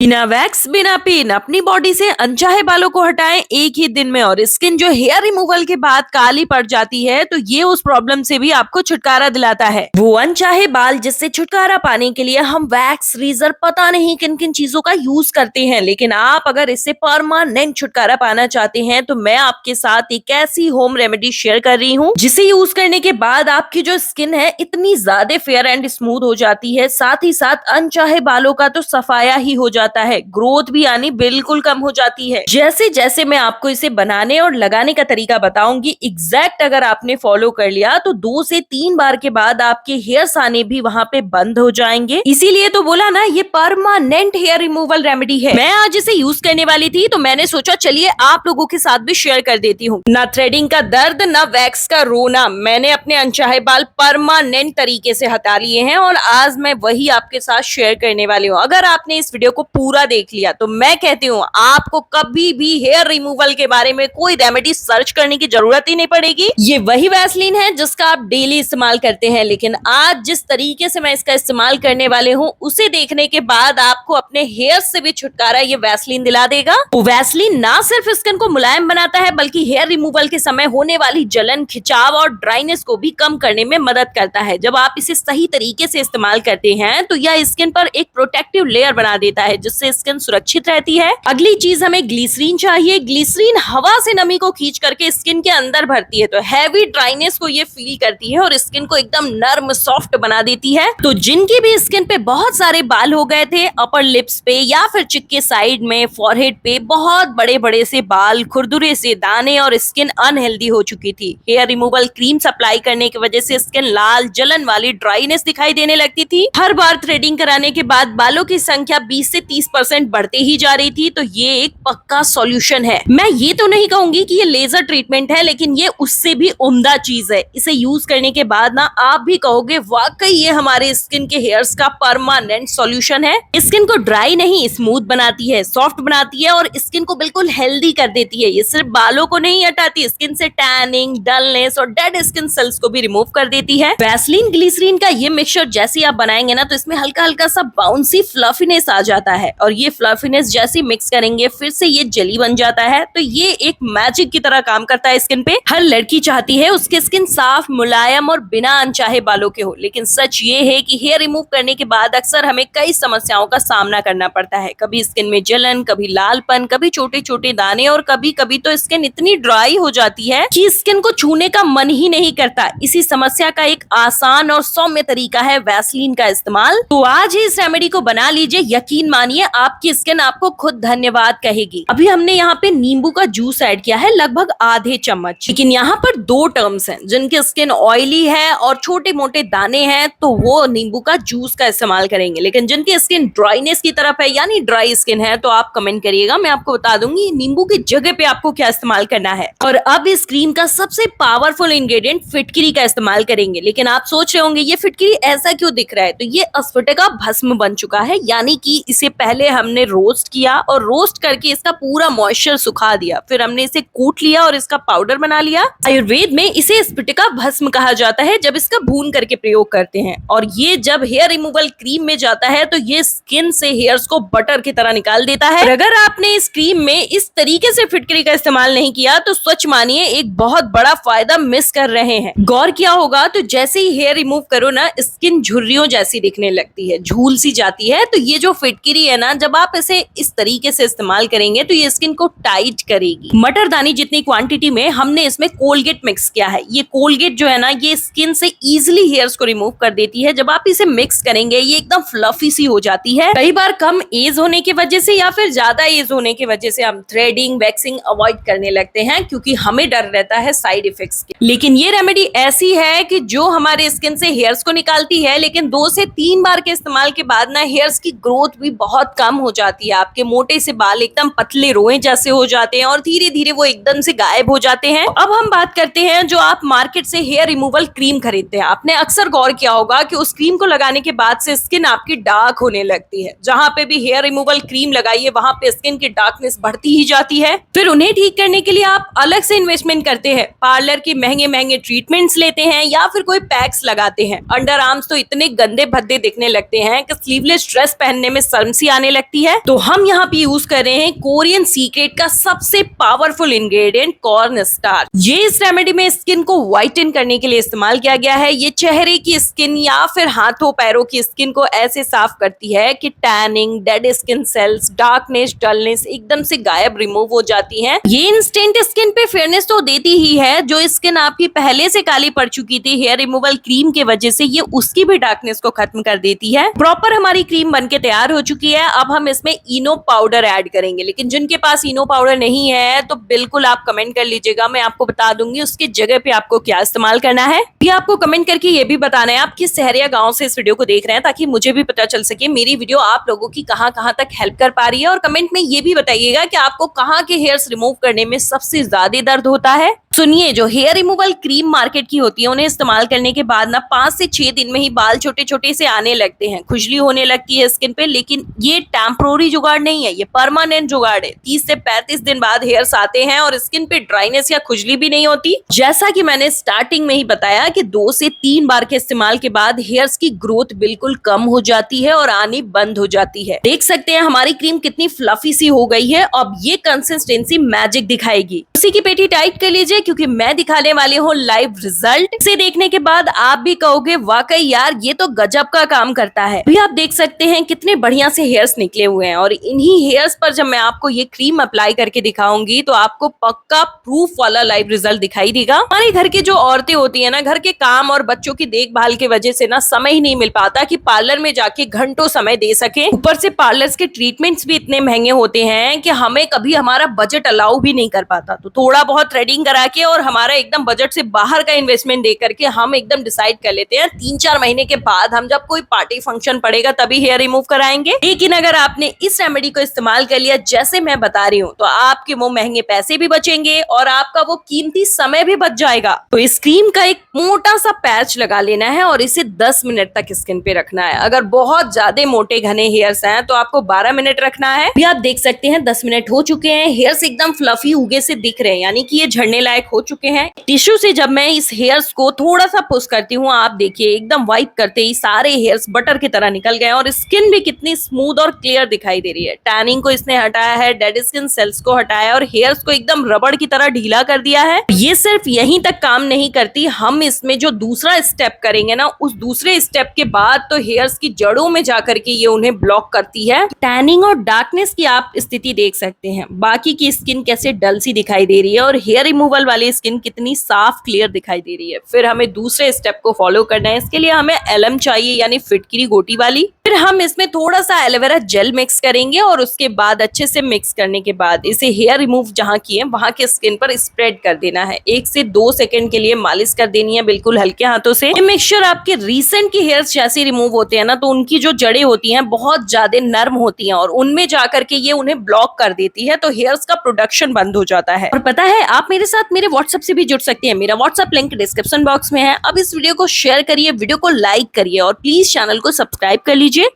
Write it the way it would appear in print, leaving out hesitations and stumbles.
बिना वैक्स बिना पेन अपनी बॉडी से अनचाहे बालों को हटाएं एक ही दिन में। और स्किन जो हेयर रिमूवल के बाद काली पड़ जाती है तो ये उस प्रॉब्लम से भी आपको छुटकारा दिलाता है। वो अनचाहे बाल जिससे छुटकारा पाने के लिए हम वैक्स, रीजर, पता नहीं किन किन चीजों का यूज करते हैं, लेकिन आप अगर इससे परमानेंट छुटकारा पाना चाहते हैं तो मैं आपके साथ एक ऐसी होम रेमेडी शेयर कर रही हूँ जिसे यूज करने के बाद आपकी जो स्किन है इतनी ज्यादा फेयर एंड स्मूथ हो जाती है, साथ ही साथ अनचाहे बालों का तो सफाया ही हो जाता है, ग्रोथ भी यानी बिल्कुल कम हो जाती है। जैसे जैसे मैं आपको इसे बनाने और लगाने का तरीका बताऊंगी, एग्जैक्ट अगर आपने फॉलो कर लिया तो 2 से 3 बार के बाद आपके हेयर्स आने भी वहां पे बंद हो जाएंगे। इसीलिए तो बोला ना, ये परमानेंट हेयर रिमूवल रेमेडी है। मैं आज इसे यूज करने वाली थी तो मैंने सोचा चलिए आप लोगों के साथ भी शेयर कर देती हूँ। ना थ्रेडिंग का दर्द, ना वैक्स का रोना, मैंने अपने अनचाहे बाल परमानेंट तरीके से हटा लिए हैं और आज मैं वही आपके साथ शेयर करने वाली हूँ। अगर आपने इस वीडियो को पूरा देख लिया तो मैं कहती हूँ आपको कभी भी हेयर रिमूवल के बारे में कोई रेमेडी सर्च करने की जरूरत ही नहीं पड़ेगी। ये वही वैसलीन है जिसका आप डेली इस्तेमाल करते हैं, लेकिन आज जिस तरीके से मैं इसका इस्तेमाल करने वाले हूँ उसे देखने के बाद आपको अपने हेयर से भी छुटकारा ये वैसलीन दिला देगा। वो वैसलीन ना सिर्फ स्किन को मुलायम बनाता है बल्कि हेयर रिमूवल के समय होने वाली जलन, खिंचाव और ड्राइनेस को भी कम करने में मदद करता है। जब आप इसे सही तरीके से इस्तेमाल करते हैं तो यह स्किन पर एक प्रोटेक्टिव लेयर बना देता है जिससे स्किन सुरक्षित रहती है। अगली चीज हमें ग्लिसरीन चाहिए। ग्लिसरीन हवा से नमी को खींच करके स्किन के अंदर भरती है तो हैवी ड्राइनेस को ये फील करती है और स्किन को एकदम नर्म, सॉफ्ट बना देती है। तो जिनकी भी स्किन पे बहुत सारे बाल हो गए थे, अपर लिप्स पे या फिर चिक के साइड में, फॉरहेड पे बहुत बड़े बड़े से बाल, खुरदुरे से दाने और स्किन अनहेल्दी हो चुकी थी, हेयर रिमूवल क्रीम सप्लाई करने की वजह से स्किन लाल, जलन वाली, ड्राइनेस दिखाई देने लगती थी, हर बार थ्रेडिंग कराने के बाद बालों की संख्या 20 से 30% बढ़ते ही जा रही थी, तो ये एक पक्का सॉल्यूशन है। मैं ये तो नहीं कहूंगी कि ये लेजर ट्रीटमेंट है, लेकिन ये उससे भी उम्दा चीज है। इसे यूज करने के बाद ना आप भी कहोगे वाकई ये हमारे स्किन के हेयर्स का परमानेंट सॉल्यूशन है। स्किन को ड्राई नहीं, स्मूथ बनाती है, सॉफ्ट बनाती है और स्किन को बिल्कुल हेल्दी कर देती है। ये सिर्फ बालों को नहीं हटाती, स्किन से टैनिंग, डलनेस और डेड स्किन सेल्स को भी रिमूव कर देती है। वैसलीन ग्लिसरीन का ये मिक्सचर जैसे आप बनाएंगे ना तो इसमें हल्का हल्का सा बाउंसी फ्लफीनेस आ जाता है और ये फ्लफीनेस जैसे मिक्स करेंगे फिर से ये जेली बन जाता है। तो ये एक मैजिक की तरह काम करता है स्किन पे। हर लड़की चाहती है उसकी स्किन साफ, मुलायम और बिना अनचाहे बालों के हो, लेकिन सच ये है कि हेयर रिमूव करने के बाद अक्सर हमें कई समस्याओं का सामना करना पड़ता है। कभी स्किन में जलन, कभी लालपन, कभी छोटे छोटे दाने और कभी कभी तो स्किन इतनी ड्राई हो जाती है कि स्किन को छूने का मन ही नहीं करता। इसी समस्या का एक आसान और सौम्य तरीका है वैसलीन का इस्तेमाल। तो आज ही इस रेमेडी को बना लीजिए, यकीन मानिए आपकी स्किन आपको खुद धन्यवाद कहेगी। अभी हमने यहाँ पे नींबू का जूस ऐड किया है, लगभग आधे चम्मच, लेकिन यहाँ पर 2 टर्म्स हैं। जिनकी स्किन ऑयली है और छोटे मोटे दाने हैं तो वो नींबू का जूस का इस्तेमाल करेंगे, लेकिन जिनकी स्किन ड्राइनेस की तरफ है यानी ड्राई स्किन है तो आप कमेंट करिएगा, मैं आपको बता दूंगी नींबू की जगह पे आपको क्या इस्तेमाल करना है। और अब इस क्रीम का सबसे पावरफुल इंग्रेडिएंट फिटकिरी का इस्तेमाल करेंगे। लेकिन आप सोच रहे होंगे ये फिटकिरी ऐसा क्यों दिख रहा है, तो ये अस्फुटिका भस्म बन चुका है, यानी कि इसे पहले हमने रोस्ट किया और रोस्ट करके इसका पूरा मॉइस्चर सुखा दिया, फिर हमने इसे कूट लिया और इसका पाउडर बना लिया। आयुर्वेद में इसे स्फटिका भस्म कहा जाता है जब इसका भून करके प्रयोग करते हैं। और ये जब हेयर रिमूवल क्रीम में जाता है तो ये स्किन से हेयर्स को बटर की तरह निकाल देता है। और अगर आपने इस क्रीम में इस तरीके से फिटकरी का इस्तेमाल नहीं किया तो सच मानिए एक बहुत बड़ा फायदा मिस कर रहे हैं। गौर किया होगा तो जैसे ही हेयर रिमूव करो ना स्किन झुर्रियों जैसी दिखने लगती है, झूल सी जाती है। तो ये जो फिटकरी है ना, जब आप इसे इस तरीके से इस्तेमाल करेंगे तो ये स्किन को टाइट करेगी। मटर दानी जितनी क्वांटिटी में हमने इसमें कोलगेट मिक्स किया है। ये कोलगेट जो है ना ये स्किन से इजीली हेयर्स को रिमूव कर देती है। जब आप इसे मिक्स करेंगे ये एकदम फ्लफी सी हो जाती है। कई बार कम एज होने की वजह से या फिर ज्यादा एज होने की वजह से हम थ्रेडिंग, वैक्सिंग अवॉइड करने लगते हैं क्योंकि हमें डर रहता है साइड इफेक्ट्स के। लेकिन ये रेमेडी ऐसी है कि जो हमारे स्किन से हेयर्स को निकालती है, लेकिन 2 से 3 बार के इस्तेमाल के बाद ना हेयर्स की ग्रोथ भी बहुत कम हो जाती है। आपके मोटे से बाल एकदम पतले रोए जैसे हो जाते हैं और धीरे धीरे वो एकदम से गायब हो जाते हैं। अब हम बात करते हैं जो आप मार्केट से हेयर रिमूवल क्रीम खरीदते हैं। आपने अक्सर गौर किया होगा कि उस क्रीम को लगाने के बाद से स्किन आपकी डार्क होने लगती है। जहां पे भी हेयर रिमूवल क्रीम लगाइए वहां पे स्किन की डार्कनेस बढ़ती ही जाती है। फिर उन्हें ठीक करने के लिए आप अलग से इन्वेस्टमेंट करते हैं, पार्लर के महंगे महंगे ट्रीटमेंट्स लेते हैं या फिर कोई पैक्स लगाते हैं। अंडर आर्म्स तो इतने गंदे भद्दे दिखने लगते हैं कि स्लीवलेस ड्रेस पहनने में शर्म सी आने लगती है। तो हम यहाँ पे यूज कर रहे हैं कोरियन सीक्रेट का सबसे पावरफुल इंग्रेडिएंट कॉर्न स्टार्च। ये इस रेमेडी में स्किन को व्हाइटन करने के लिए इस्तेमाल किया गया है। ये चेहरे की स्किन या फिर हाथों पैरों की स्किन को ऐसे साफ करती है कि tanning, dead skin cells, darkness, dullness एकदम से गायब, रिमूव हो जाती है। ये इंस्टेंट स्किन पे फेयरनेस तो देती ही है। जो स्किन आपकी पहले से काली पड़ चुकी थी हेयर रिमूवल क्रीम के वजह से, ये उसकी भी डार्कनेस को खत्म कर देती है। प्रॉपर हमारी क्रीम बनके तैयार हो चुकी है। अब हम इसमें इनो पाउडर ऐड करेंगे, लेकिन जिनके पास इनो पाउडर नहीं है तो बिल्कुल आप कमेंट कर लीजिएगा, मैं आपको बता दूंगी उसकी जगह पे आपको क्या इस्तेमाल करना है। ये आपको कमेंट करके ये भी बताना है आप किस शहर या गांव से इस वीडियो को देख रहे हैं, ताकि मुझे भी पता चल सके मेरी वीडियो आप लोगों की कहां कहां तक हेल्प कर पा रही है। और कमेंट में ये भी बताइएगा कि आपको कहां के हेयर्स रिमूव करने में सबसे ज्यादा दर्द होता है। सुनिए, जो हेयर रिमूवल क्रीम मार्केट की होती है उन्हें इस्तेमाल करने के बाद ना 5 से 6 दिन में ही बाल छोटे छोटे से आने लगते हैं, खुजली होने लगती है स्किन पे। लेकिन ये टेम्पोररी जुगाड़ नहीं है, ये परमानेंट जुगाड़ है। 30 से 35 दिन बाद हेयर्स आते हैं और स्किन पे ड्राइनेस या खुजली भी नहीं होती। जैसा कि मैंने स्टार्टिंग में ही बताया कि 2 से 3 बार के इस्तेमाल के बाद हेयर्स की ग्रोथ बिल्कुल कम हो जाती है और आनी बंद हो जाती है। देख सकते हैं हमारी क्रीम कितनी फ्लफी सी हो गई है। अब ये कंसिस्टेंसी मैजिक दिखाएगी। उसी की पेटी टाइट कर लीजिए, क्योंकि मैं दिखाने वाली हूँ लाइव रिजल्ट। इसे देखने के बाद आप भी कहोगे वाकई यार ये तो गजब का काम करता है। भी आप देख सकते हैं कितने बढ़िया से हेयर्स निकले हुए हैं। और इन्हीं हेयर्स पर जब मैं आपको ये क्रीम अप्लाई करके दिखाऊंगी तो आपको पक्का प्रूफ वाला लाइव रिजल्ट दिखाई देगा। हमारे घर की जो औरतें होती है ना, घर के काम और बच्चों की देखभाल की वजह से ना समय ही नहीं मिल पाता कि पार्लर में जाके घंटों समय दे सके। ऊपर से पार्लर्स के ट्रीटमेंट्स भी इतने महंगे होते हैं कि हमें कभी हमारा बजट अलाउ भी नहीं कर पाता। तो थोड़ा बहुत थ्रेडिंग करा के और हमारा एकदम बजट से बाहर का इन्वेस्टमेंट दे करके हम एकदम डिसाइड कर लेते हैं 3-4 महीने के बाद हम जब कोई पार्टी फंक्शन पड़ेगा तभी हेयर रिमूव कराएंगे। लेकिन अगर आपने इस रेमेडी को इस्तेमाल कर लिया जैसे मैं बता रही हूँ, तो आपके वो महंगे पैसे भी बचेंगे और आपका वो कीमती समय भी बच जाएगा। तो इस क्रीम का एक मोटा सा पैच लगा लेना है और इसे 10 मिनट तक स्किन पे रखना है। अगर बहुत ज्यादा मोटे घने हेयर्स हैं तो आपको 12 मिनट रखना है। भी आप देख सकते हैं 10 मिनट हो चुके हैं, हेयर्स एकदम फ्लफी उगे से दिख रहे हैं, यानी कि ये झड़ने लायक हो चुके हैं। टिश्यू से जब मैं इस हेयर्स को थोड़ा सा पुश करती हूँ, आप देखिए एकदम वाइप करते ही सारे हेयर्स बटर की तरह निकल गए और स्किन भी कितनी स्मूथ और क्लियर दिखाई दे रही है। टैनिंग को इसने हटाया है, डेड स्किन सेल्स को हटाया और हेयर्स को एकदम रबड़ की तरह ढीला कर दिया है। ये सिर्फ यहीं तक काम नहीं करती, हम इसमें जो दूसरा स्टेप करेंगे ना, उस दूसरे स्टेप के बाद तो हेयर्स की जड़ों में जाकर के ये उन्हें ब्लॉक करती है। टैनिंग और डार्कनेस की आप स्थिति देख सकते हैं, बाकी की स्किन कैसे डल सी दिखाई दे रही है और हेयर रिमूवल वाली स्किन कितनी साफ क्लियर दिखाई दे रही है। फिर हमें दूसरे स्टेप को फॉलो करना है। इसके लिए हमें एलम चाहिए, यानी फिटकिरी गोटी वाली। फिर हम इसमें थोड़ा सा एलोवेरा जेल मिक्स करेंगे और उसके बाद अच्छे से मिक्स करने के बाद इसे हेयर रिमूव जहां किए वहां के स्किन पर स्प्रेड कर देना है। 1 से 2 सेकंड के लिए मालिश कर देनी है बिल्कुल हल्के हाथों से। मिक्सचर आपके रिसेंट की हेयर्स जैसे रिमूव होते हैं ना, तो उनकी जो जड़ें होती हैं बहुत ज्यादा नर्म होती हैं और उनमें जाकर के ये उन्हें ब्लॉक कर देती है, तो हेयर्स का प्रोडक्शन बंद हो जाता है। और पता है आप मेरे साथ मेरे व्हाट्सएप से भी जुड़ सकते हैं। मेरा व्हाट्सएप लिंक डिस्क्रिप्शन बॉक्स में है। अब इस वीडियो को शेयर करिए, वीडियो को लाइक करिए और प्लीज चैनल को सब्सक्राइब कर लीजिए।